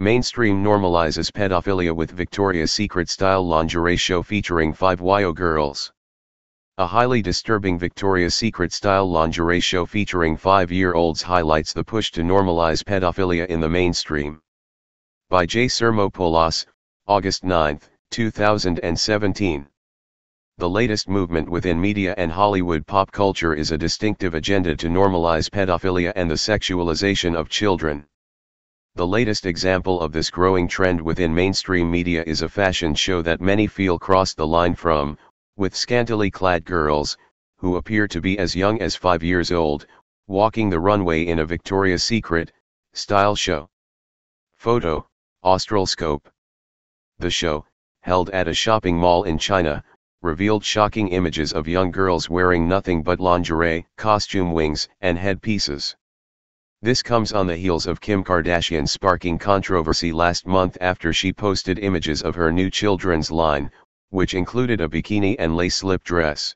Mainstream normalizes pedophilia with Victoria's Secret-style lingerie show featuring 5 YO girls. A highly disturbing Victoria's Secret-style lingerie show featuring 5-year-olds highlights the push to normalize pedophilia in the mainstream. By J. Sermopoulos, August 9, 2017. The latest movement within media and Hollywood pop culture is a distinctive agenda to normalize pedophilia and the sexualization of children. The latest example of this growing trend within mainstream media is a fashion show that many feel crossed the line from, with scantily clad girls, who appear to be as young as 5 years old, walking the runway in a Victoria's Secret style show. Photo, Australscope. The show, held at a shopping mall in China, revealed shocking images of young girls wearing nothing but lingerie, costume wings, and headpieces. This comes on the heels of Kim Kardashian sparking controversy last month after she posted images of her new children's line, which included a bikini and lace slip dress.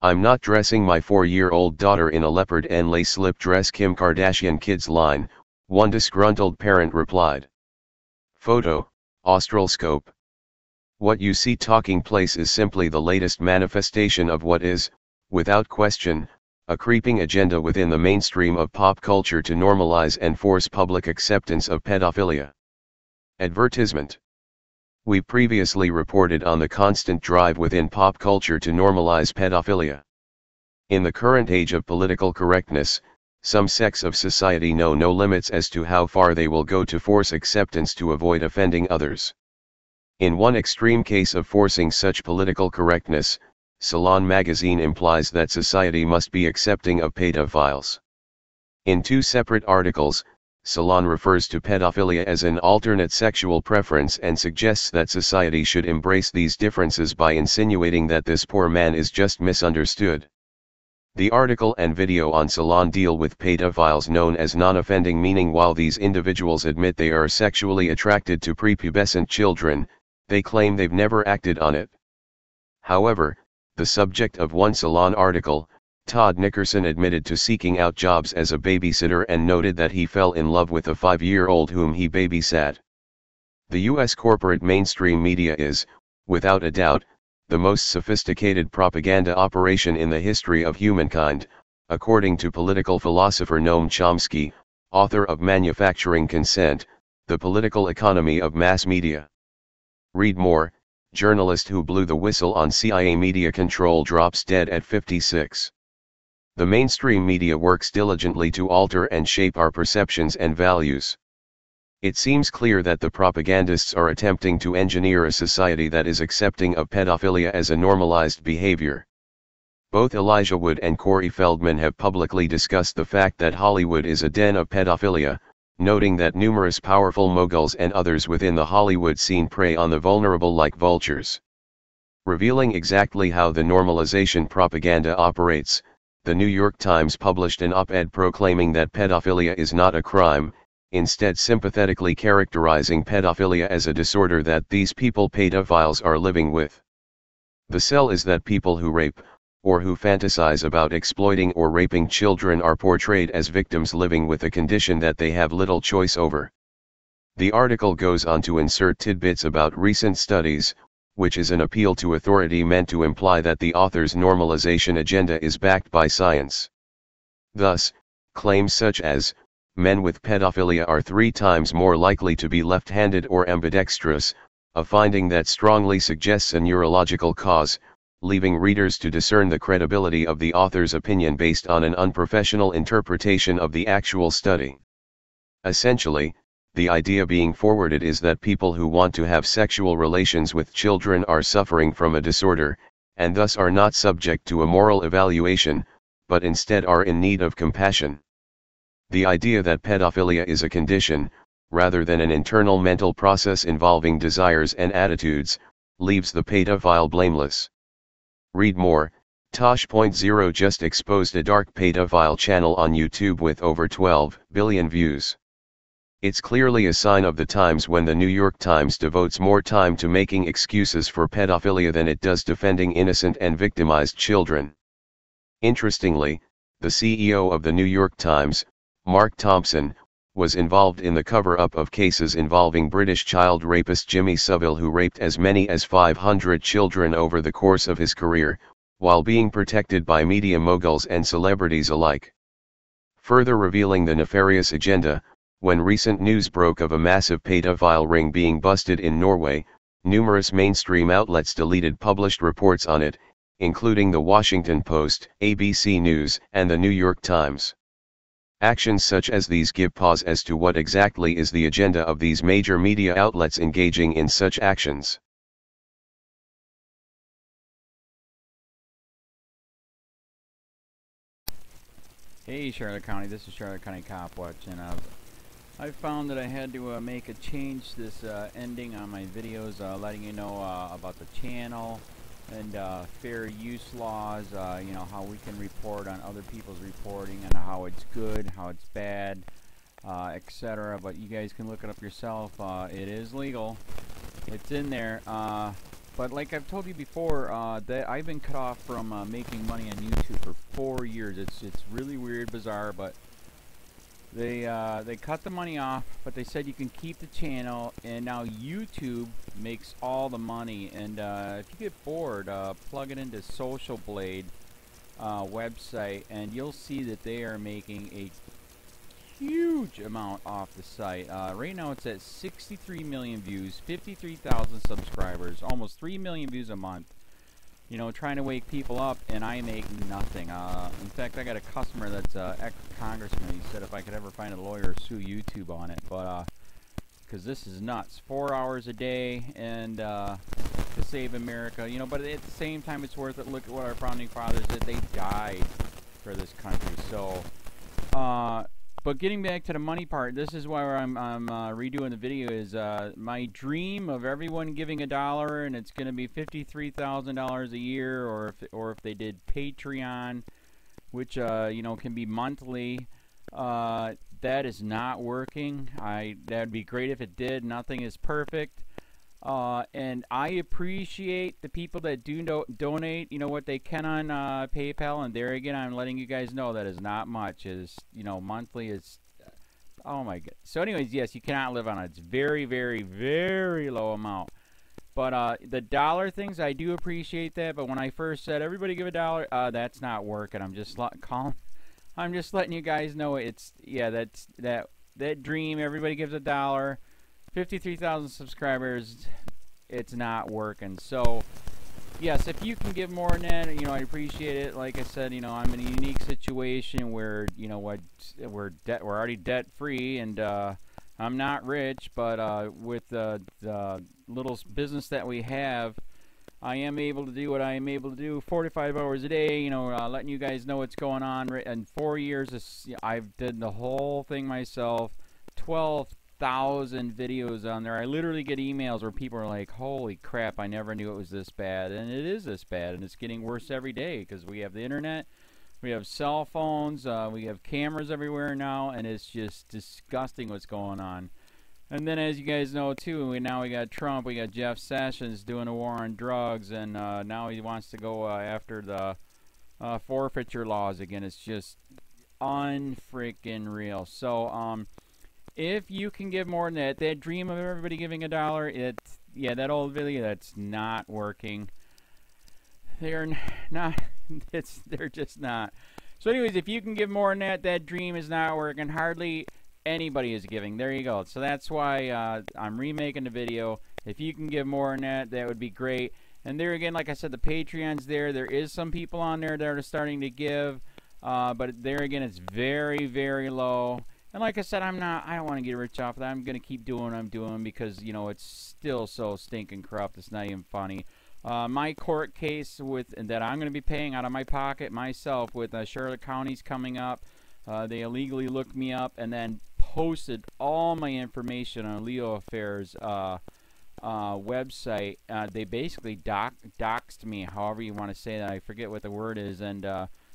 "I'm not dressing my 4-year-old daughter in a leopard and lace slip dress," Kim Kardashian kids line, one disgruntled parent replied. Photo, Australscope. What you see taking place is simply the latest manifestation of what is, without question, a creeping agenda within the mainstream of pop culture to normalize and force public acceptance of pedophilia. Advertisement. We previously reported on the constant drive within pop culture to normalize pedophilia. In the current age of political correctness, some sects of society know no limits as to how far they will go to force acceptance to avoid offending others. In one extreme case of forcing such political correctness, Salon magazine implies that society must be accepting of pedophiles. In 2 separate articles, Salon refers to pedophilia as an alternate sexual preference and suggests that society should embrace these differences by insinuating that this poor man is just misunderstood. The article and video on Salon deal with pedophiles known as non-offending, meaning while these individuals admit they are sexually attracted to prepubescent children, they claim they've never acted on it. However, the subject of one Salon article, Todd Nickerson, admitted to seeking out jobs as a babysitter and noted that he fell in love with a 5-year-old whom he babysat. The U.S. corporate mainstream media is, without a doubt, the most sophisticated propaganda operation in the history of humankind, according to political philosopher Noam Chomsky, author of Manufacturing Consent, The Political Economy of Mass Media. Read more. Journalist who blew the whistle on CIA media control drops dead at 56. The mainstream media works diligently to alter and shape our perceptions and values. It seems clear that the propagandists are attempting to engineer a society that is accepting of pedophilia as a normalized behavior. Both Elijah Wood and Corey Feldman have publicly discussed the fact that Hollywood is a den of pedophilia, noting that numerous powerful moguls and others within the Hollywood scene prey on the vulnerable like vultures. Revealing exactly how the normalization propaganda operates, the New York Times published an op-ed proclaiming that pedophilia is not a crime, instead sympathetically characterizing pedophilia as a disorder that these pedophiles are living with. The sell is that people who rape, or who fantasize about exploiting or raping children, are portrayed as victims living with a condition that they have little choice over. The article goes on to insert tidbits about recent studies, which is an appeal to authority meant to imply that the author's normalization agenda is backed by science. Thus, claims such as, men with pedophilia are 3 times more likely to be left-handed or ambidextrous, a finding that strongly suggests a neurological cause, leaving readers to discern the credibility of the author's opinion based on an unprofessional interpretation of the actual study. Essentially, the idea being forwarded is that people who want to have sexual relations with children are suffering from a disorder, and thus are not subject to a moral evaluation, but instead are in need of compassion. The idea that pedophilia is a condition, rather than an internal mental process involving desires and attitudes, leaves the pedophile blameless. Read more. Tosh.0 just exposed a dark pedophile channel on YouTube with over 12 billion views. It's clearly a sign of the times when the New York Times devotes more time to making excuses for pedophilia than it does defending innocent and victimized children. Interestingly, the CEO of the New York Times, Mark Thompson, was involved in the cover-up of cases involving British child rapist Jimmy Savile, who raped as many as 500 children over the course of his career, while being protected by media moguls and celebrities alike. Further revealing the nefarious agenda, when recent news broke of a massive pedophile ring being busted in Norway, numerous mainstream outlets deleted published reports on it, including The Washington Post, ABC News, and The New York Times. Actions such as these give pause as to what exactly is the agenda of these major media outlets engaging in such actions. Hey Charlotte County, this is Charlotte County COPWATCH, and I found that I had to make a change this ending on my videos, letting you know about the channel and fair use laws, you know, how we can report on other people's reporting and how it's good, how it's bad, etc. But you guys can look it up yourself. It is legal. It's in there. But like I've told you before, that I've been cut off from making money on YouTube for 4 years. It's really weird, bizarre, but they cut the money off, but they said you can keep the channel, and now YouTube makes all the money. And if you get bored, plug it into Social Blade website, and you'll see that they are making a huge amount off the site. Right now it's at 63 million views, 53,000 subscribers, almost 3 million views a month. You know, trying to wake people up, and I make nothing. In fact, I got a customer that's ex-congressman. He said if I could ever find a lawyer, sue YouTube on it. But because this is nuts. 4 hours a day, and to save America. You know, but at the same time, it's worth it. Look at what our founding fathers did. They died for this country. So, but getting back to the money part, this is why I'm redoing the video. Is my dream of everyone giving $1, and it's going to be $53,000 a year, or if they did Patreon, which you know, can be monthly. That is not working. That'd be great if it did. Nothing is perfect. And I appreciate the people that do donate, you know, what they can on PayPal. And there again, I'm letting you guys know that is not much. Is, you know, monthly is, oh my god. So anyways, yes, you cannot live on it. It's very, very, very low amount. But the dollar things, I do appreciate that. But when I first said everybody give $1, that's not working. I'm just letting you guys know it's, yeah, that dream. Everybody gives $1. 53,000 subscribers, it's not working. So, yes, if you can give more than that, you know, I appreciate it. Like I said, you know, I'm in a unique situation where, you know, we're already debt-free, and I'm not rich, but with the little business that we have, I am able to do what I am able to do 45 hours a day, you know, letting you guys know what's going on. In 4 years, I've did the whole thing myself, 12,000 videos on there. I literally get emails where people are like, holy crap, I never knew it was this bad. And it is this bad, and it's getting worse every day because we have the internet, we have cell phones, we have cameras everywhere now, and it's just disgusting what's going on. And then, as you guys know too, now we got Trump, we got Jeff Sessions doing a war on drugs, and now he wants to go after the forfeiture laws again. It's just unfreaking real. So if you can give more than that dream of everybody giving $1, yeah, that old video, that's not working. They're not, they're just not. So anyways, if you can give more than that dream is not working. Hardly anybody is giving. There you go. So that's why I'm remaking the video. If you can give more than that, that would be great. And there again, like I said, the Patreon's there. There is some people on there that are starting to give, but there again, it's very, very low. And like I said, I don't want to get rich off of that. I'm going to keep doing what I'm doing because, you know, it's still so stinking corrupt. It's not even funny. My court case that I'm going to be paying out of my pocket myself with Charlotte County's coming up. They illegally looked me up and then posted all my information on LEOAFFAIRS website. They basically doxed me, however you want to say that. I forget what the word is, and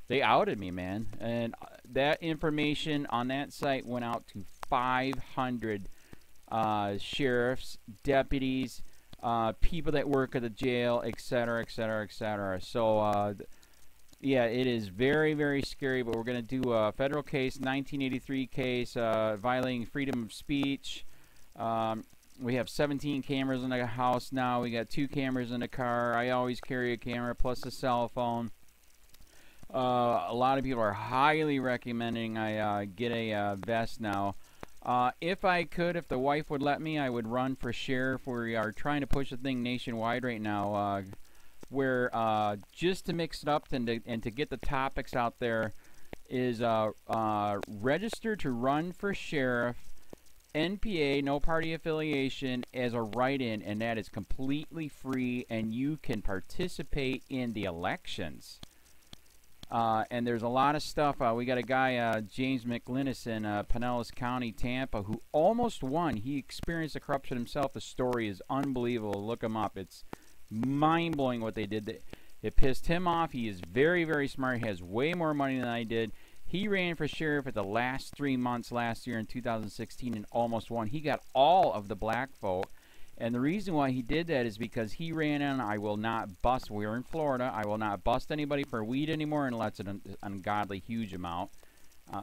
they outed me, man. And that information on that site went out to 500 sheriffs, deputies, people that work at the jail, etc., etc., etc. So yeah, it is very, very scary, but we're going to do a federal case, 1983 case, violating freedom of speech. We have 17 cameras in the house now. We got 2 cameras in the car. I always carry a camera plus a cell phone. A lot of people are highly recommending I get a vest now. If I could, if the wife would let me, I would run for sheriff. We are trying to push the thing nationwide right now. Where just to mix it up and to get the topics out there is register to run for sheriff, NPA, no party affiliation, as a write-in, and that is completely free, and you can participate in the elections. And there's a lot of stuff. We got a guy, James McLinnis in Pinellas County, Tampa, who almost won. He experienced the corruption himself. The story is unbelievable. Look him up. It's mind-blowing what they did. It pissed him off. He is very, very smart. He has way more money than I did. He ran for sheriff at the last 3 months last year in 2016 and almost won. He got all of the black vote. And the reason why he did that is because he ran on, I will not bust, we're in Florida, I will not bust anybody for weed anymore unless it's an ungodly huge amount,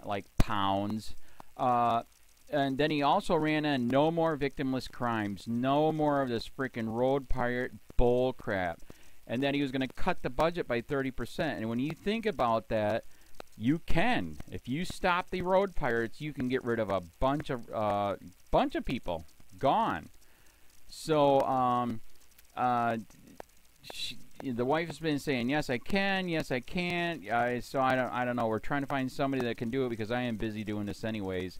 like pounds. And then he also ran on no more victimless crimes, no more of this freaking road pirate bull crap. And then he was going to cut the budget by 30%. And when you think about that, you can. If you stop the road pirates, you can get rid of a bunch of people. Gone. So, the wife has been saying, yes, I can, yes, I can't. So I don't know. We're trying to find somebody that can do it because I am busy doing this anyways.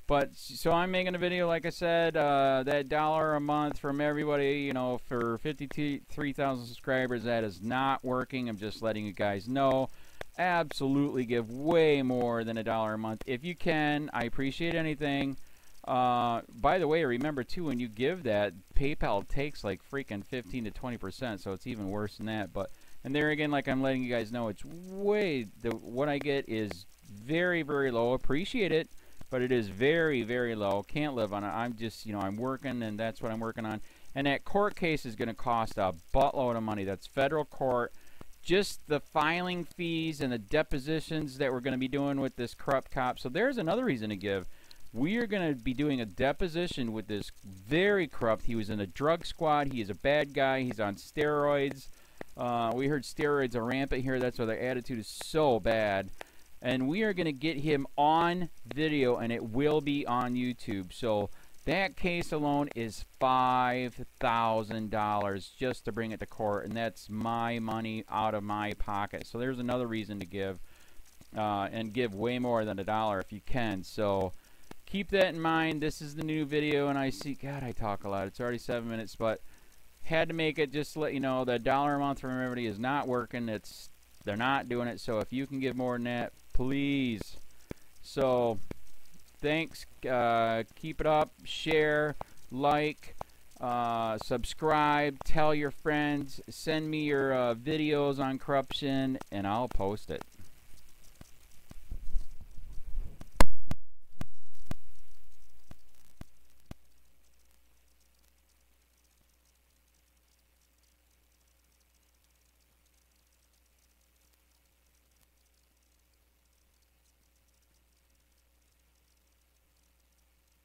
But, so I'm making a video, like I said, that $1 a month from everybody, you know, for 53,000 subscribers, that is not working. I'm just letting you guys know. Absolutely give way more than $1 a month. If you can, I appreciate anything. By the way, remember too, when you give that, PayPal takes like freaking 15 to 20%, so it's even worse than that. But, and there again, like I'm letting you guys know, it's way, what I get is very, very low. Appreciate it, but it is very, very low. Can't live on it. I'm just, you know, I'm working, and that's what I'm working on. And that court case is going to cost a buttload of money. That's federal court. Just the filing fees and the depositions that we're going to be doing with this corrupt cop. So there's another reason to give. We are going to be doing a deposition with this very corrupt. He was in a drug squad. He is a bad guy. He's on steroids. We heard steroids are rampant here. That's why their attitude is so bad. And we are going to get him on video, and it will be on YouTube. So that case alone is $5,000 just to bring it to court, and that's my money out of my pocket. So there's another reason to give, and give way more than $1 if you can. So keep that in mind. This is the new video, and I see, God, I talk a lot. It's already 7 minutes, but had to make it just to let you know that $1 a month from everybody is not working. They're not doing it. So if you can give more than that, please. So thanks. Keep it up. Share, like, subscribe, tell your friends, send me your videos on corruption, and I'll post it.